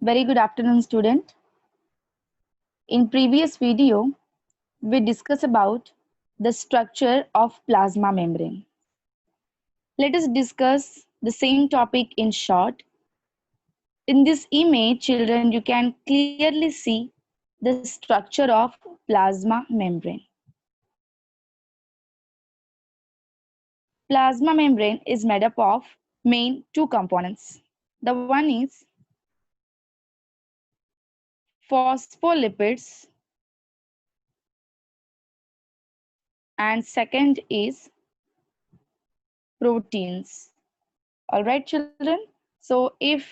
Very good afternoon, student. In previous video, we discussed about the structure of plasma membrane. Let us discuss the same topic in short. In this image, children, you can clearly see the structure of plasma membrane. Plasma membrane is made up of main two components. The one is phospholipids and second is proteins. All right, children. So if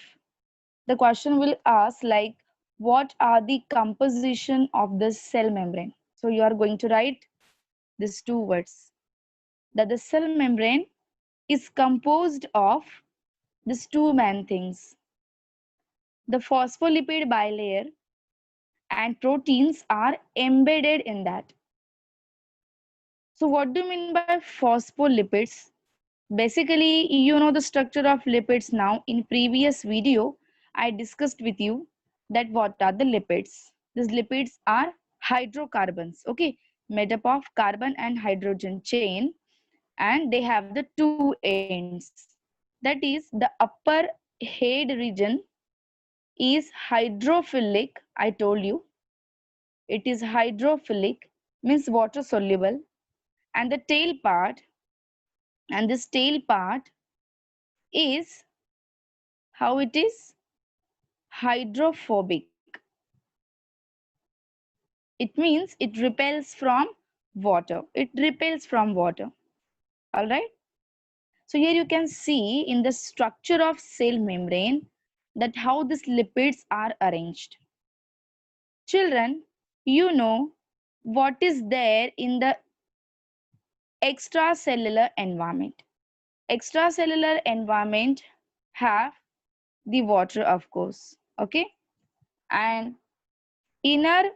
the question will ask like, what are the composition of the cell membrane? So you are going to write these two words, that the cell membrane is composed of these two main things. The phospholipid bilayer and proteins are embedded in that. So what do you mean by phospholipids? Basically, you know the structure of lipids now. In previous video, I discussed with you that what are the lipids. These lipids are hydrocarbons, okay, made up of carbon and hydrogen chain, and they have the two ends. That is, the upper head region is hydrophilic, I told you. It is hydrophilic, means water soluble, and the tail part, and this tail part is how it is hydrophobic. It means it repels from water. It repels from water. All right. So here you can see in the structure of cell membrane that how these lipids are arranged. Children, you know what is there in the extracellular environment. Extracellular environment have the water, of course. Okay. And inner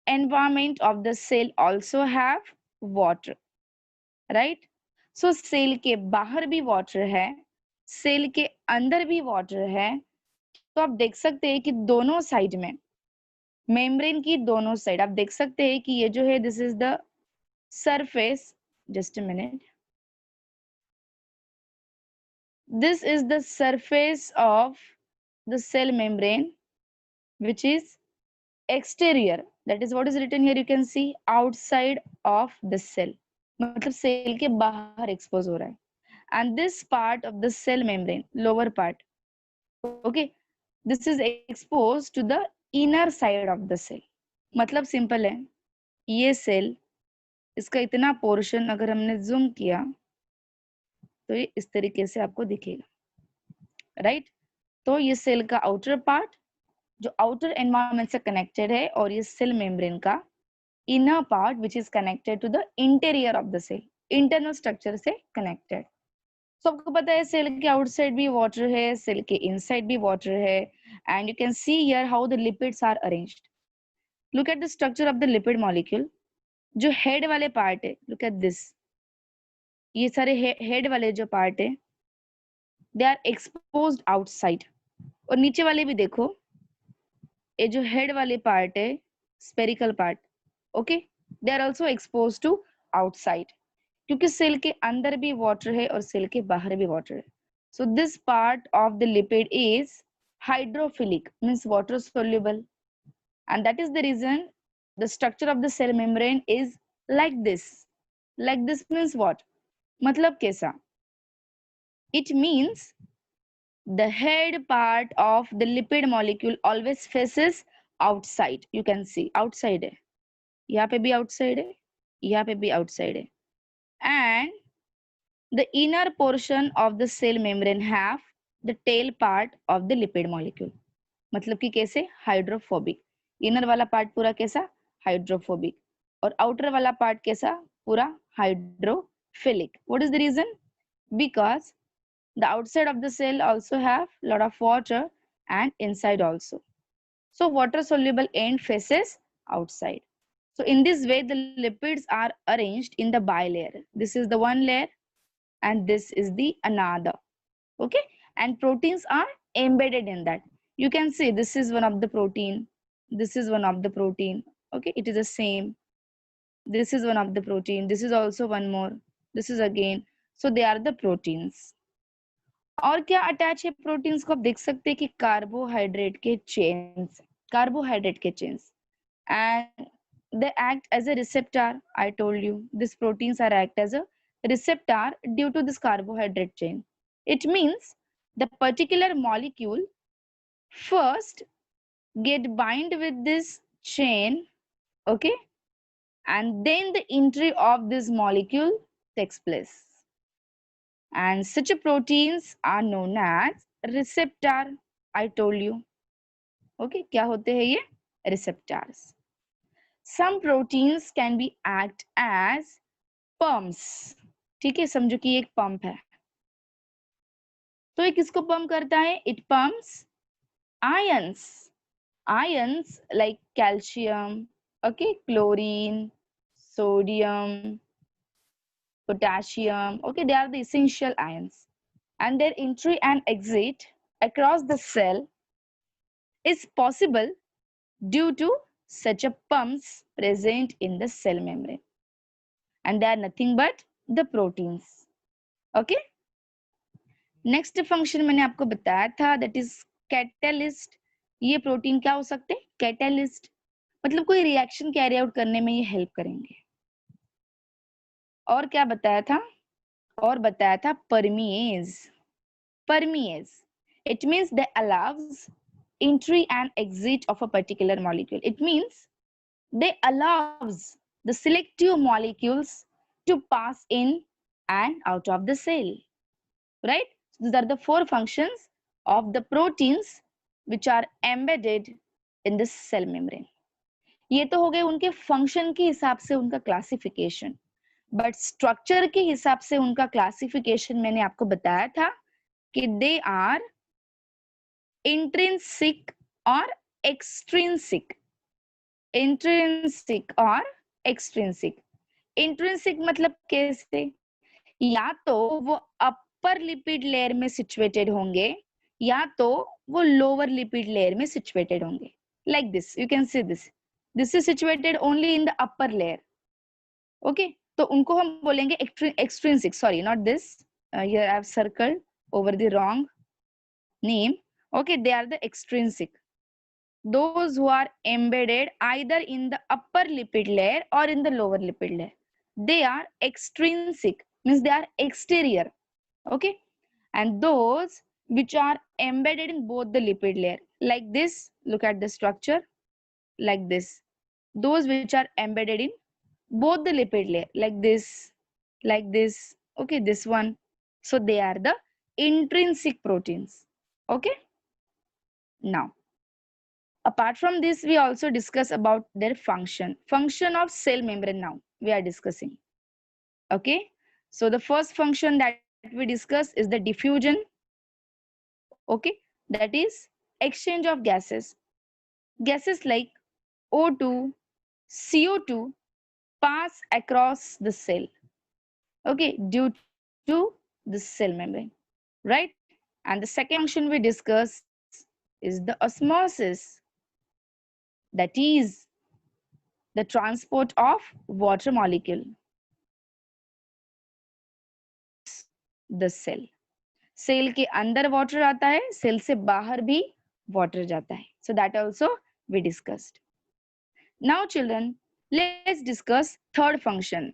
environment of the cell also have water, right? So cell के बाहर भी water है, cell के अंदर भी water है. तो आप देख सकते हैं कि दोनों साइड में, मेम्ब्रेन की दोनों साइड आप देख सकते हैं कि ये जो है this is the surface. Just a minute. This is the surface of the cell membrane, which is exterior. That is what is written here. You can see outside of the cell. मतलब cell के बाहर expose हो रहा है. And this part of the cell membrane, lower part, okay, this is exposed to the inner side of the cell. मतलब simple है, ये cell, इसका इतना पोर्शन अगर हमने जूम किया तो ये इस तरीके से आपको दिखेगा, राइट? तो ये सेल का आउटर पार्ट जो आउटर एनवायरनमेंट से कनेक्टेड है, और ये सेल मेम्ब्रेन का inner part which is connected to the interior of the cell, internal structure से कनेक्टेड. सो आपको पता है सेल के आउटसाइड भी वाटर है, सेल के इनसाइड भी वाटर है, and you can see here how the lipids are arranged. Look at the structure of the lipid molecule. जो हेड वाले पार्ट है, लुक एट दिस, ये सारे हेड वाले जो पार्ट है दे आर एक्सपोज्ड आउटसाइड. और नीचे वाले भी देखो, ये जो हेड वाले पार्ट है, spherical part, okay, they are also exposed to outside, क्योंकि सेल के अंदर भी वाटर है और सेल के बाहर भी वाटर है. So this part of the lipid is hydrophilic, means water soluble, and that is the reason the structure of the cell membrane is like this. Like this means what? मतलब कैसा? It means the head part of the lipid molecule always faces outside. You can see outside है, यहाँ पे भी outside है, यहाँ पे भी outside है, and the inner portion of the cell membrane have the tail part of the lipid molecule. मतलब कि कैसे? हाइड्रोफोबिक. इनर वाला पार्ट पूरा कैसा? हाइड्रोफोबिक. और आउटर वाला पार्ट कैसा? पूरा hydrophilic. What is the reason? Because the outside of the cell also have lot of water and inside also. So water soluble end faces outside. So in this way the lipids are arranged in the bilayer. This is the one layer and this is the another, okay, and proteins are embedded in that. You can see this is one of the protein, this is one of the protein. Okay, it is the same. This is one of the protein, this is also one more, this is again. So they are the proteins. और क्या attach है proteins को? आप देख सकते हैं कि carbohydrate के चेन्स, कार्बोहाइड्रेट के chains, and they act as a receptor. I told you these proteins are act as a receptor due to this carbohydrate chain. It means the particular molecule first get bind with this chain, okay, and then the entry of this molecule takes place, and such proteins are known as receptor. I told you, okay, क्या होते हैं ये? receptors. Some proteins can be act as pumps. ठीक है, समझो कि एक pump है, तो ये किसको पंप करता है? It pumps ions, ions like calcium, okay, chlorine, sodium, potassium, okay, they are the essential ions, and their entry and exit across the cell is possible due to such a pumps present in the cell membrane, and they are nothing but the proteins. Okay, next function मैंने आपको बताया था, that is catalyst. ये protein क्या हो सकते हैं? Catalyst, मतलब कोई रिएक्शन कैरी आउट करने में ये हेल्प करेंगे. और क्या बताया था? और बताया था परमीएज. परमीएज, it means they allows entry and exit of a particular molecule. It means they allows the selective molecules to pass in and out of the cell, right? These are the four functions of the proteins which are embedded in the cell membrane. ये तो हो गए उनके function के हिसाब से उनका classification, but structure के हिसाब से उनका क्लासिफिकेशन मैंने आपको बताया था कि दे आर इंट्रिंसिक और एक्सट्रिंसिक. इंट्रिंसिक और एक्सट्रिंसिक. इंट्रिंसिक मतलब कैसे? या तो वो अपर लिपिड लेयर में सिचुएटेड होंगे या तो वो लोअर लिपिड लेयर में सिचुएटेड होंगे. Like this, you can see this, this is situated only in the upper layer. Okay, तो उनको हम बोलेंगे extrinsic. Sorry, not this, here I have circled over the wrong name. Okay, they are the extrinsic, those who are embedded either in the upper lipid layer or in the lower lipid layer. They are extrinsic, means they are exterior. Okay, and those which are embedded in both the lipid layer, like this, look at the structure, like this, those which are embedded in both the lipid layer, like this, like this, okay, this one. So they are the intrinsic proteins. Okay, now apart from this we also discuss about their function of cell membrane. Now we are discussing. Okay, so the first function that we discuss is the diffusion. Okay, that is exchange of gases. Gases like O2, CO2 pass across the cell, okay, due to the cell membrane, right? And the second function we discuss is the osmosis, that is the transport of water molecule the cell. Cell के अंदर water आता है, cell से बाहर भी water जाता है. So that also we discussed. Now children, let's discuss third function.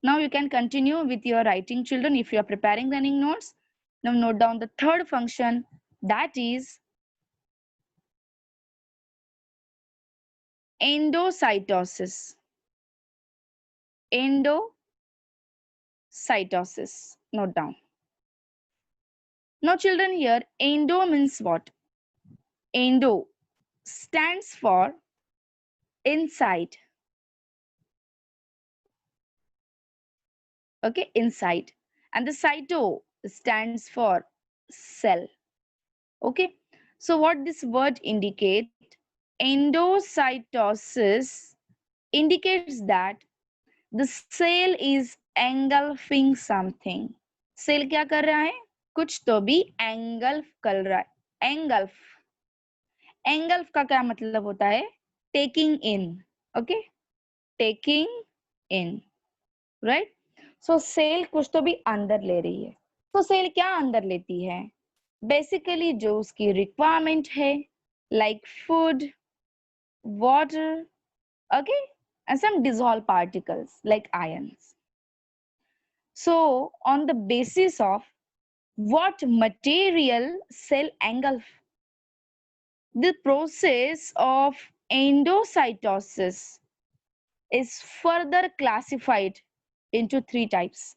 Now you can continue with your writing, children, if you are preparing running notes. Now note down the third function, that is endocytosis. Endocytosis. Note down. Now children, here endo means what? Endo stands for inside. Okay, inside. And the cyto stands for cell. Okay, so what this word indicate? Endocytosis indicates that the cell is engulfing something. Cell क्या कर रहा है? कुछ तो भी engulf कर रहा है. Engulf. एंगल्फ का क्या मतलब होता है? Taking in, okay, taking in, right. So cell कुछ तो भी अंदर ले रही है। तो सेल क्या अंदर लेती है? बेसिकली जो उसकी रिक्वायरमेंट है, like food, water, okay, and some dissolved particles like ions. So on the basis of what material cell engulf, the process of endocytosis is further classified into three types.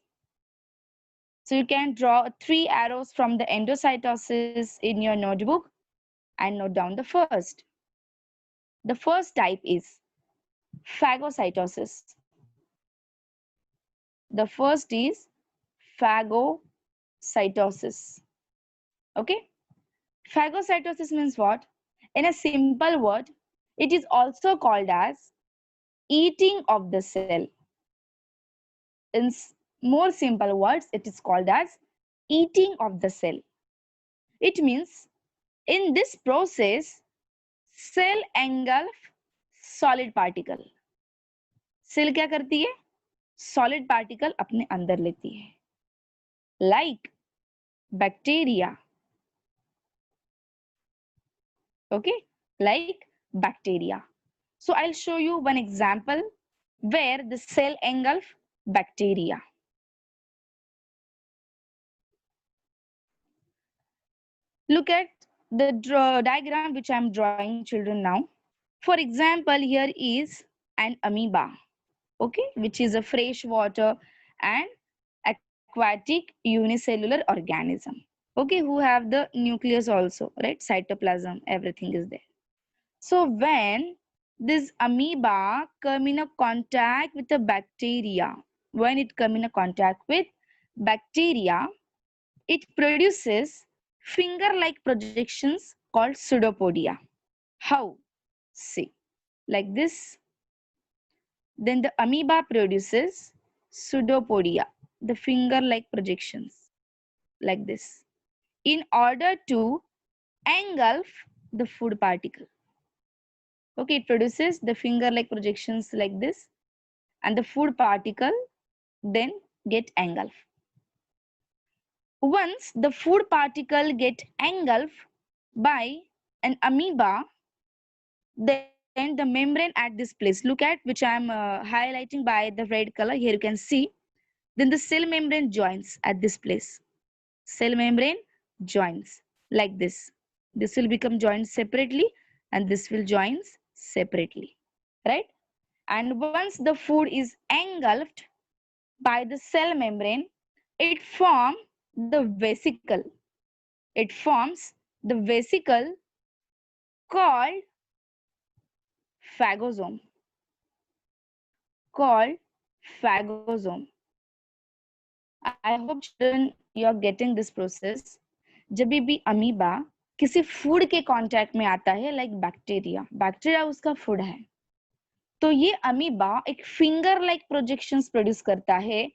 So you can draw three arrows from the endocytosis in your notebook and note down the first. The first type is phagocytosis. The first is phagocytosis. Okay, phagocytosis means what? In a simple word, it is also called as eating of the cell. In more simple words, it is called as eating of the cell. It means in this process, cell engulf solid particle. Cell क्या करती है? Solid particle अपने अंदर लेती है. Like bacteria. Okay, like bacteria. So I'll show you one example where the cell engulf bacteria. Look at the diagram which I'm drawing children now. For example, here is an amoeba, okay, which is a freshwater and aquatic unicellular organism, okay, who have the nucleus also, right, cytoplasm, everything is there. So when this amoeba come in a contact with a bacteria, when it come in a contact with bacteria, it produces finger-like projections called pseudopodia. How? See, like this. Then the amoeba produces pseudopodia, the finger-like projections, like this, in order to engulf the food particle. Okay, it produces the finger-like projections like this, and the food particle then get engulfed. Once the food particle get engulfed by an amoeba, then the membrane at this place, look at which I am highlighting by the red color, here you can see, then the cell membrane joins at this place. Cell membrane joins like this. This will become joined separately and this will joins separately, right? And once the food is engulfed by the cell membrane, it forms the vesicle. It forms the vesicle called phagosome. Called phagosome. I hope children you are getting this process. जब भी amoeba किसी food के contact में आता है, like bacteria, bacteria उसका food है, तो ये अमीबा एक फिंगर लाइक प्रोजेक्शंस प्रोड्यूस करता है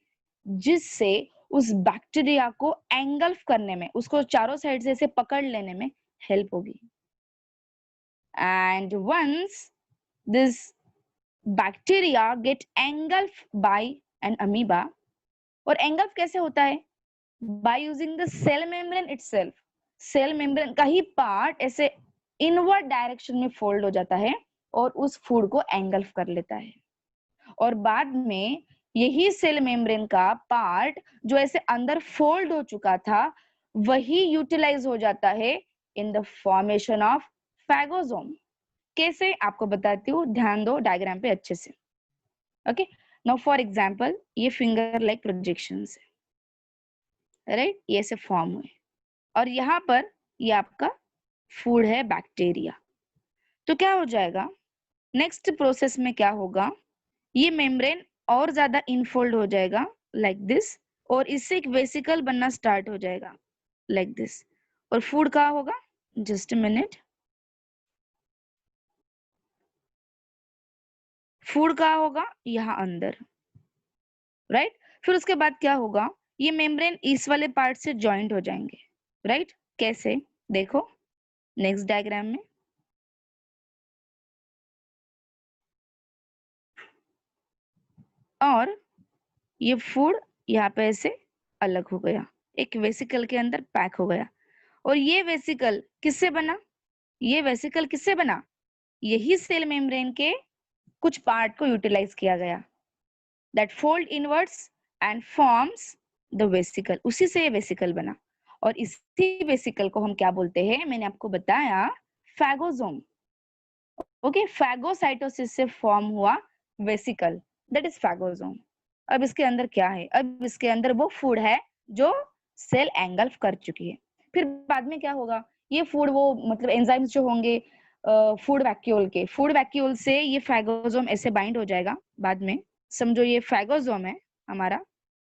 जिससे उस बैक्टीरिया को एंगल्फ करने में, उसको चारों साइड से ऐसे पकड़ लेने में हेल्प होगी. And once this bacteria get engulfed by an amoeba, और engulf कैसे होता है? by using the cell membrane itself. Cell membrane का ही पार्ट ऐसे इनवर्ड डायरेक्शन में फोल्ड हो जाता है और उस फूड को एंगल्फ कर लेता है, और बाद में यही सेल मेम्ब्रेन का पार्ट जो ऐसे अंदर फोल्ड हो चुका था वही यूटिलाइज हो जाता है in the formation of phagosome. कैसे आपको बताती हूँ, ध्यान दो डायग्राम पे अच्छे से. ओके, नाउ फॉर एग्जांपल ये फिंगर लाइक प्रोजेक्शंस है, राइट, ये ऐसे फॉर्म हुए और यहाँ पर ये आपका फूड है बैक्टीरिया. तो क्या हो जाएगा, नेक्स्ट प्रोसेस में क्या होगा, ये मेम्ब्रेन और ज्यादा इनफोल्ड हो जाएगा लाइक दिस, और इससे एक वेसिकल बनना स्टार्ट हो जाएगा लाइक दिस, और फूड कहाँ होगा, जस्ट अ मिनट, फूड कहाँ होगा, यहाँ अंदर, राइट. फिर उसके बाद क्या होगा, ये मेम्ब्रेन इस वाले पार्ट से ज्वाइंट हो जाएंगे, राइट. कैसे, देखो नेक्स्ट डायग्राम में. और ये फूड यहाँ पे ऐसे अलग हो गया, एक वेसिकल के अंदर पैक हो गया। और ये वेसिकल किससे बना? ये वेसिकल किससे बना? यही सेल मेम्ब्रेन के कुछ पार्ट को यूटिलाइज किया गया, that fold inwards and forms the vesicle. उसी से ये वेसिकल बना। और इसी वेसिकल को हम क्या बोलते हैं? मैंने आपको बताया, फैगोसोम। ओके, फैगोसाइटोसिस से फॉर्म हुआ वेसिकल, दैट इज फैगोसोम। अब इसके अंदर क्या है? अब इसके अंदर वो फूड है जो सेल एंगल्फ कर चुकी है। फिर बाद में क्या होगा? ये फूड, वो मतलब एंजाइम्स जो होंगे फूड वैक्यूल के, फूड वैक्यूल से ये फैगोसोम ऐसे बाइंड हो जाएगा बाद में। समझो ये फैगोसोम है हमारा,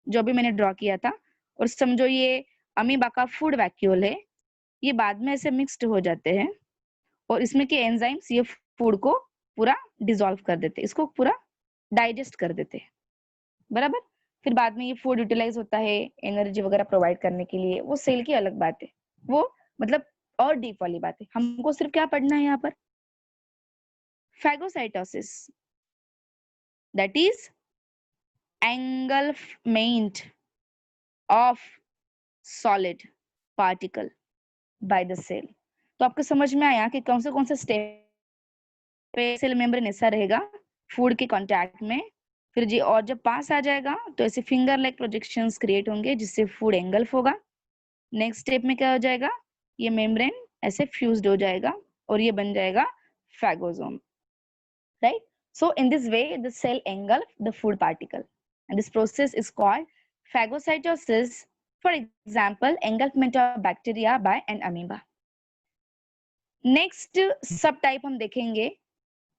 जो भी मैंने ड्रॉ किया था, और समझो ये अमीबा का फूड वैक्यूल है। ये बाद में ऐसे मिक्स्ड हो जाते हैं और इसमें के एंजाइम्स ये फूड को पूरा डिसॉल्व कर देते, इसको पूरा डाइजेस्ट कर देते हैं, बराबर। फिर बाद में ये फूड यूटिलाइज होता है एनर्जी वगैरह प्रोवाइड करने के लिए, वो सेल की अलग बात है, वो मतलब और डीप वाली बात है। हमको सिर्फ क्या पढ़ना है यहाँ पर? Phagocytosis, that is engulfment of solid particle by the cell। तो आपको समझ में आया कि कौन से स्टेप पे सेल मेम्ब्रेन ऐसा रहेगा फूड के कांटेक्ट में। फिर जी और जब पास आ जाएगा तो ऐसे फिंगर लाइक प्रोजेक्शंस क्रिएट होंगे जिससे फूड एंगल्फ होगा। नेक्स्ट स्टेप में क्या हो जाएगा? ये मेम्ब्रेन ऐसे फ्यूज्ड हो जाएगा और ये बन जाएगा phagosome, right? So in this way the cell engulf the food particle and this process is called phagocytosis. For example, engulfment of bacteria by an amoeba। Next सब टाइप हम देखेंगे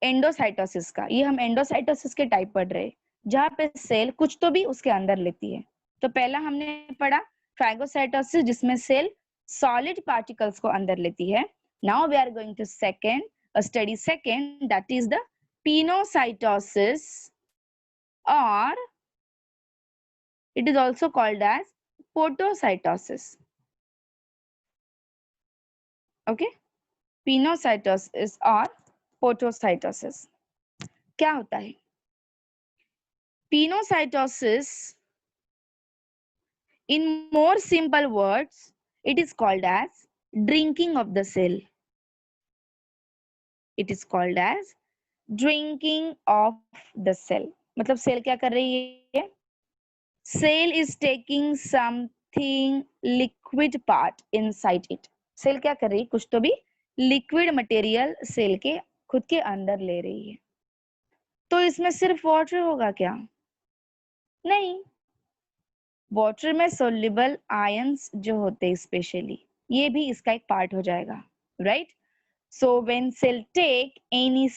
एंडोसाइटोसिस का। ये हम एंडोसाइटोसिस के टाइप पढ़ रहे हैं जहाँ पे सेल कुछ तो भी उसके अंदर लेती है। तो पहला हमने पढ़ा फैगोसाइटोसिस जिसमें सेल सॉलिड पार्टिकल्स को अंदर लेती है। Now we are going to study second, that is the pinocytosis, or it is also called as podocytosis। okay, pinocytosis or podocytosis क्या होता है? pinocytosis, in more simple words, it is called as drinking of the cell। it is called as drinking of the cell। मतलब cell क्या कर रही है? Cell is taking something liquid part inside it. Cell क्या कर रही है? कुछ तो भी लिक्विड मटेरियल सेल के खुद के अंदर ले रही है। तो इसमें सिर्फ वाटर होगा क्या? नहीं, वाटर में सोल्युबल आयंस जो होते हैं स्पेशली, ये भी इसका एक पार्ट हो जाएगा, right? So when cell take any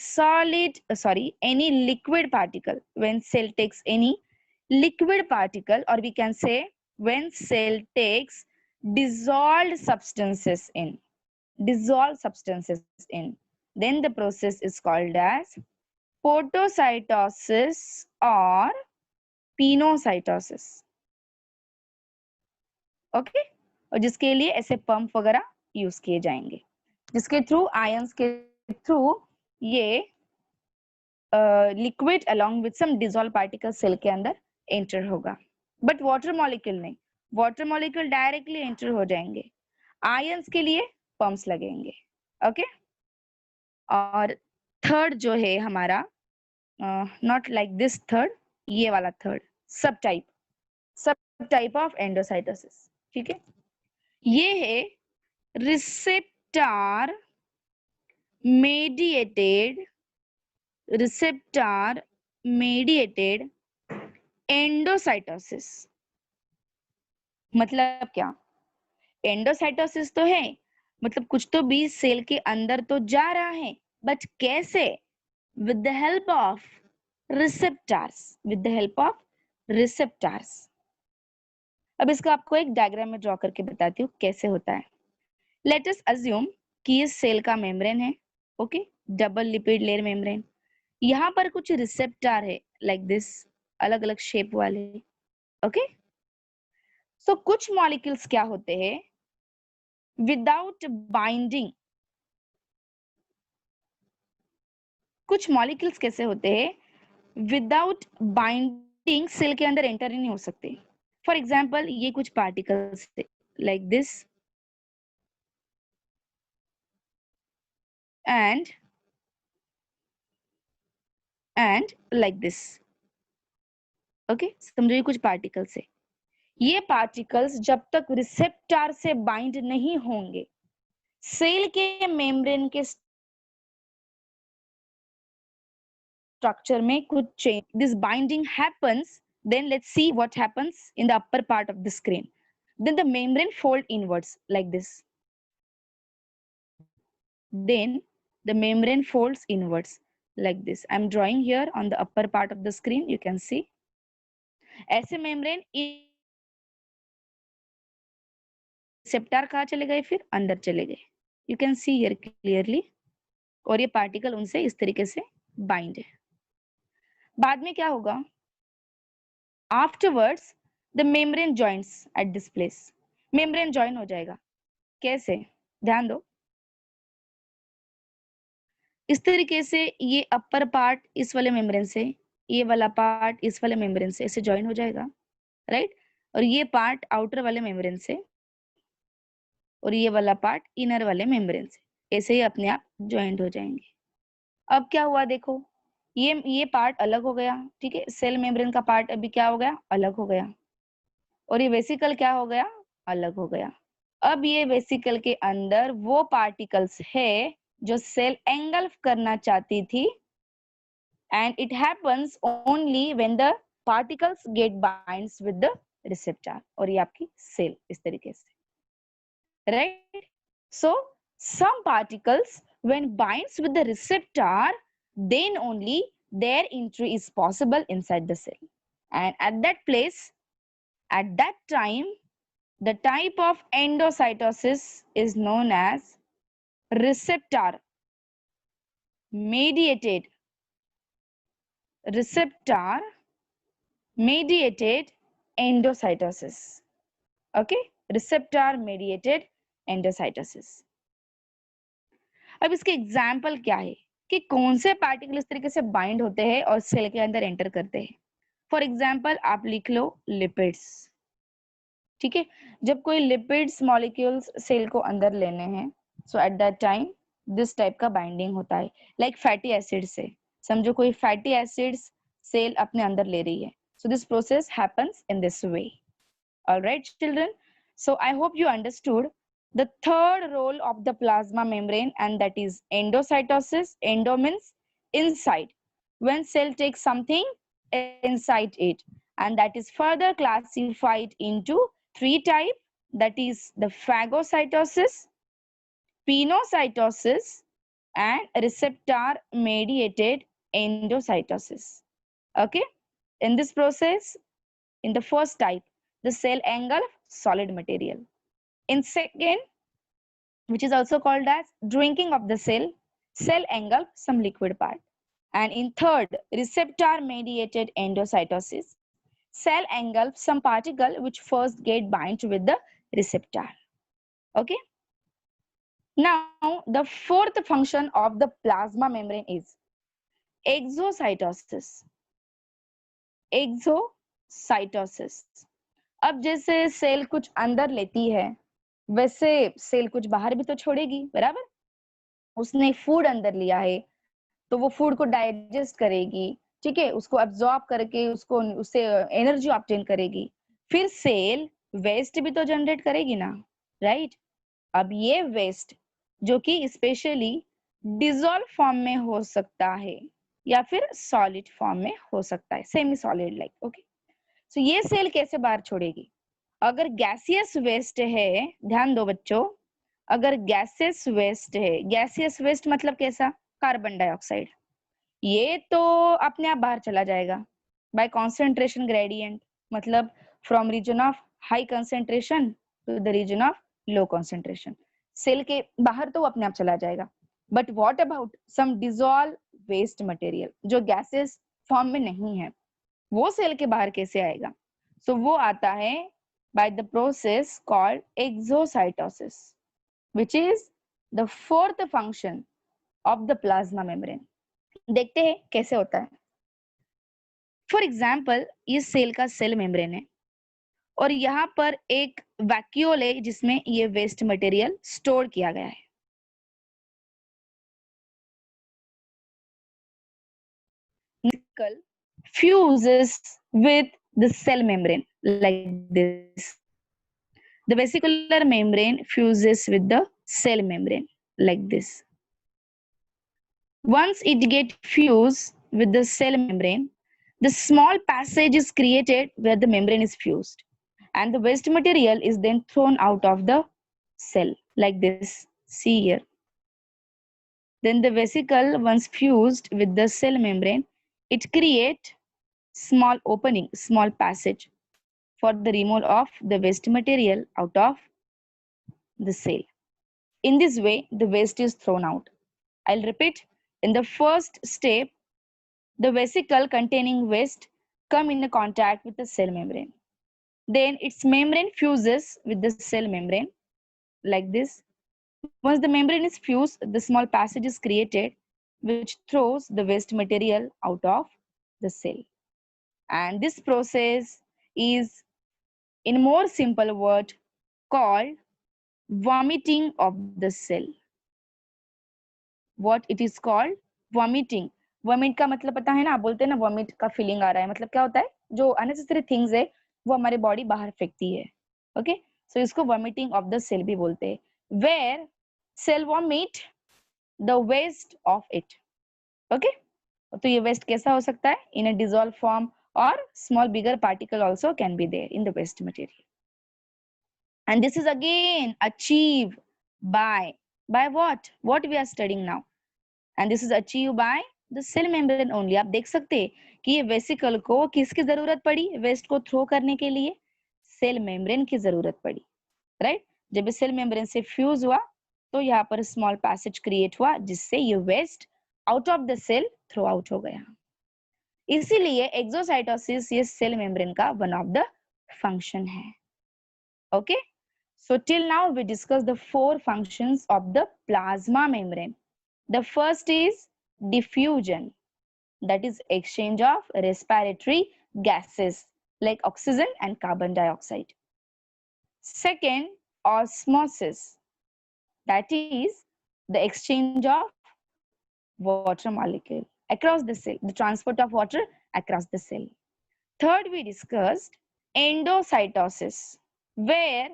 any liquid particle, when cell takes any liquid particle, or we can say when cell takes dissolved substances in, then the process is called as podocytosis or pinocytosis। Okay, और जिसके लिए ऐसे pump वगैरह use किए जाएंगे, जिसके through ions के through ये liquid along with some dissolve particle cell के अंदर एंटर होगा। बट वाटर मॉलिक्यूल नहीं, वाटर मॉलिक्यूल डायरेक्टली एंटर हो जाएंगे, आयंस के लिए पंप्स लगेंगे। ओके, और थर्ड जो है हमारा, नॉट लाइक दिस थर्ड, ये वाला थर्ड सब टाइप ऑफ एंडोसाइटोसिस, ठीक है। ये है रिसेप्टर मेडिएटेड एंडोसाइटोसिस। मतलब क्या? एंडोसाइटोसिस तो है, मतलब कुछ तो भी सेल के अंदर तो जा रहा है, बट कैसे? With the help of receptors. अब इसका आपको एक डायग्राम में ड्रॉ करके बताती हूँ कैसे होता है। लेट अस अज्यूम कि ये सेल का मेम्ब्रेन है, okay, double lipid layer membrane. यहाँ पर कुछ रिसेप्टर है लाइक दिस, अलग अलग शेप वाले, ओके। सो कुछ मॉलिक्यूल्स क्या होते हैं, विदाउट बाइंडिंग, कुछ मॉलिक्यूल्स कैसे होते हैं, विदाउट बाइंडिंग बीइंग सेल के अंदर एंटर ही नहीं हो सकते। फॉर एग्जाम्पल ये कुछ particles like this and like this. Okay, समझो ये कुछ पार्टिकल्स है। ये पार्टिकल्स जब तक रिसेप्टर से बाइंड नहीं होंगे, सेल के मेम्ब्रेन के स्ट्रक्चर में कुछ change, this binding happens, then let's see what happens in the upper part of the screen. Then the membrane fold inwards like this. Then the membrane folds inwards like this. I'm drawing here on the upper part of the screen, you can see. ऐसे membrane receptor कहाँ चले गए, फिर अंदर चले गए, you can see here clearly. और ये पार्टिकल उनसे इस तरीके से बाइंड है। बाद में क्या होगा, afterwards the membrane joints at this place. Membrane join हो जाएगा, कैसे, ध्यान दो, इस तरीके से ये अपर पार्ट इस वाले मेम्ब्रेन से, ये वाला पार्ट इस वाले मेम्ब्रेन से ऐसे जॉइन हो जाएगा, राइट। और ये पार्ट आउटर वाले मेम्ब्रेन से और ये वाला पार्ट इनर वाले मेम्ब्रेन से, ऐसे ही अपने आप ज्वाइंट हो जाएंगे। अब क्या हुआ देखो, ये पार्ट अलग हो गया, ठीक है, सेल मेम्ब्रेन का पार्ट अभी क्या हो गया, अलग हो गया। और ये वेसिकल क्या हो गया, अलग हो गया। अब ये वेसिकल के अंदर वो पार्टिकल्स है जो सेल एंगल्फ करना चाहती थी, and it happens only when the particles get binds with the receptor. और ये आपकी सेल इस तरीके से, right? So some particles when binds with the receptor, then only their entry is possible inside the cell. And at that place, at that time, the type of endocytosis is known as receptor mediated endocytosis. Okay, receptor mediated endocytosis. अब इसके example क्या है कि कौन से particle इस तरीके से बाइंड होते हैं और सेल के अंदर एंटर करते हैं। फॉर एग्जाम्पल आप लिख लो लिपिड्स, ठीक है। जब कोई लिपिड्स मॉलिक्यूल्स सेल को अंदर लेने हैं, so at that time this type का बाइंडिंग होता है, लाइक फैटी एसिड से। समझो कोई फैटी एसिड्स सेल अपने अंदर ले रही है, so this process happens in this way. All right, children. So I hope you understood the third role of the plasma membrane, and that is endocytosis. Endo means inside. When cell takes something inside it, and that is further classified into three types. That is the phagocytosis, pinocytosis, and receptor-mediated endocytosis. Okay. In this process, in the first type, the cell engulf solid material. In second, which is also called as drinking of the cell engulf some liquid part. And in third, receptor mediated endocytosis, cell engulf some particle which first get bind with the receptor. Okay. Now, the fourth function of the plasma membrane is exocytosis. Exocytosis. अब जैसे cell कुछ अंदर लेती है, वैसे cell कुछ बाहर भी तो छोड़ेगी, बराबर। उसने फूड अंदर लिया है तो वो फूड को डाइजेस्ट करेगी, ठीक है, उसको अब्सॉर्ब करके उसको उससे एनर्जी ऑब्टेन करेगी। फिर सेल वेस्ट भी तो जनरेट करेगी ना, राइट। अब ये वेस्ट जो कि स्पेशली डिसॉल्व फॉर्म में हो सकता है या फिर सॉलिड फॉर्म में हो सकता है, सेमी सॉलिड लाइक, ओके। सो ये सेल कैसे बाहर छोड़ेगी, अगर गैसियस वेस्ट है, ध्यान दो बच्चों, अगर गैसियस वेस्ट है, गैसियस वेस्ट मतलब कैसा, कार्बन डाइऑक्साइड, ये तो अपने आप बाहर चला जाएगा बाय कॉन्सेंट्रेशन ग्रेडियंट, मतलब from region of high concentration to the region of low concentration, cell के बाहर तो वो अपने आप चला जाएगा। But what about some dissolve waste material जो गैसेस फॉर्म में नहीं है, वो सेल के बाहर कैसे आएगा, सो वो आता है by the process called exocytosis, which is the fourth function of the plasma membrane. देखते हैं कैसे होता है। फॉर एग्जाम्पल ये सेल का सेल मेम्ब्रेन है और यहाँ पर एक वैक्यूल है जिसमें ये वेस्ट मटेरियल स्टोर किया गया है। Vesicle fuses with the cell membrane like this. The vesicular membrane fuses with the cell membrane like this. Once it gets fused with the cell membrane, the small passage is created where the membrane is fused, and the waste material is then thrown out of the cell like this. See here. Then the vesicle, once fused with the cell membrane, it creates small opening, small passage for the removal of the waste material out of the cell. In this way, the waste is thrown out. I'll repeat. In the first step, the vesicle containing waste come in contact with the cell membrane. Then its membrane fuses with the cell membrane like this. Once the membrane is fused, the small passage is created which throws the waste material out of the cell. And this process is, in more simple word, called vomiting of the cell. What it is called? Vomiting. Vomit का मतलब पता है ना, आप बोलते हैं ना vomit का फीलिंग आ रहा है, मतलब क्या होता है, जो अननेसेसरी थिंग्स है वो हमारे बॉडी बाहर फेंकती है। ओके, सो इसको वॉमिटिंग ऑफ द सेल भी बोलते हैं। Where cell vomit the waste of it. Okay, तो ये वेस्ट कैसा हो सकता है? इन अ डिसॉल्व फॉर्म और small bigger particle also can be there in the waste material. And this is again achieved by what we are studying now, and this is achieved by the cell membrane only. आप देख सकते हैं कि ये vesicle को किसकी जरूरत पड़ी वेस्ट को थ्रो करने के लिए? सेल मेम्ब्रेन की जरूरत पड़ी, राइट? जब ये सेल मेम्ब्रेन से फ्यूज हुआ तो यहाँ पर स्मॉल पैसेज क्रिएट हुआ जिससे ये waste out of the cell throw out हो गया। इसीलिए एक्सोसाइटोसिस ये सेल मेम्ब्रेन का वन ऑफ द फंक्शन है। Okay, so till now we discussed the four functions of the plasma membrane. The first is diffusion, that is exchange of respiratory gases like oxygen and carbon dioxide. Second, osmosis, that is the exchange of water molecule across the cell, the transport of water across the cell. Third, we discussed endocytosis, where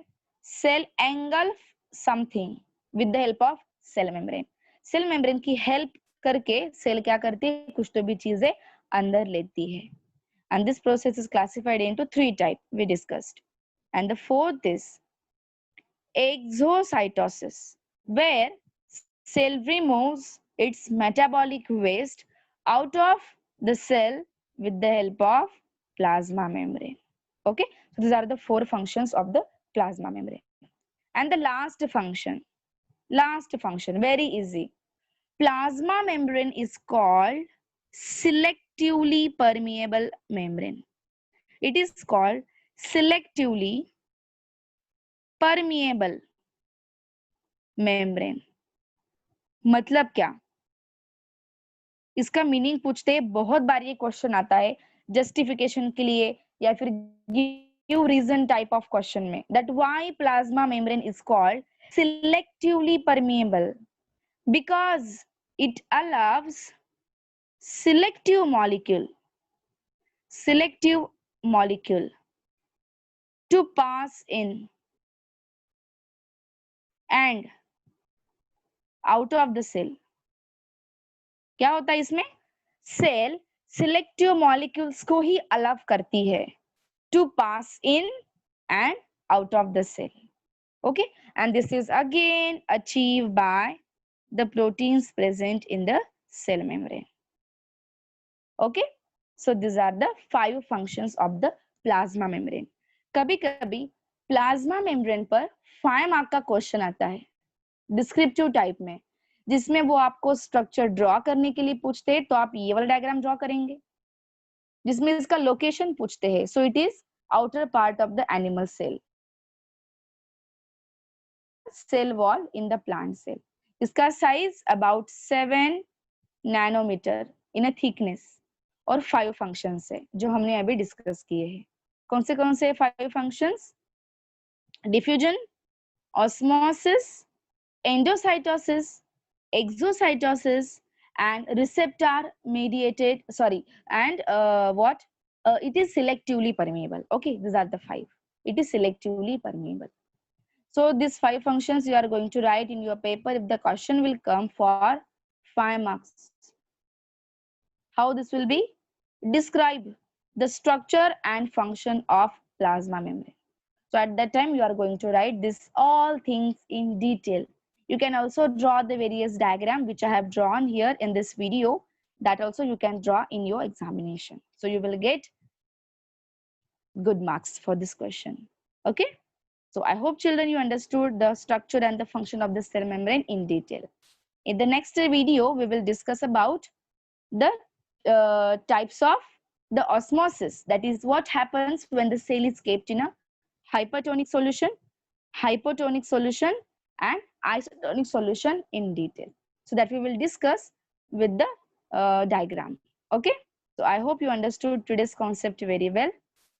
cell engulf something with the help of cell membrane. Cell membrane की help करके cell क्या करती है? कुछ तो भी चीजें अंदर लेती है. And this process is classified into three types we discussed. And the fourth is exocytosis, where cell removes its metabolic waste out of the cell with the help of plasma membrane. Okay, so these are the four functions of the plasma membrane. And the last function, very easy. Plasma membrane is called selectively permeable membrane. It is called selectively permeable membrane. मतलब क्या? इसका meaning पूछते हैं, बहुत बार ये question आता है justification के लिए या फिर give reason type of question में, that why plasma membrane is called selectively permeable, because it allows selective molecule to pass in and out of the cell. क्या होता है इसमें? सेल सिलेक्टिव मॉलिक्यूल्स को ही अलाउ करती है to pass in and out of the cell. Okay, and this is again achieved by the proteins present in the cell membrane. Okay, so these are the 5 functions of the plasma membrane. कभी कभी plasma membrane पर 5 mark का question आता है descriptive type में, जिसमें वो आपको स्ट्रक्चर ड्रॉ करने के लिए पूछते हैं, तो आप ये वाला डायग्राम ड्रॉ करेंगे जिसमें इसका लोकेशन पूछते हैं. So it is outer part of the animal cell, cell wall in the plant cell. इसका size about 7 nanometer in a thickness. और 5 फंक्शंस है जो हमने अभी डिस्कस किए हैं। कौन से 5 functions? Diffusion, osmosis, endocytosis, exocytosis, and receptor mediated, sorry, and what? It is selectively permeable. Okay, these are the 5. It is selectively permeable. So these 5 functions you are going to write in your paper if the question will come for 5 marks. How this will be? Describe the structure and function of plasma membrane. So at that time, you are going to write this all things in detail. You can also draw the various diagram which I have drawn here in this video. That also you can draw in your examination. So you will get good marks for this question. Okay. So I hope children you understood the structure and the function of the cell membrane in detail. In the next video, we will discuss about the types of the osmosis. That is what happens when the cell is kept in a hypertonic solution, hypotonic solution, and isotonic solution in detail. So that we will discuss with the diagram. Okay. So I hope you understood today's concept very well.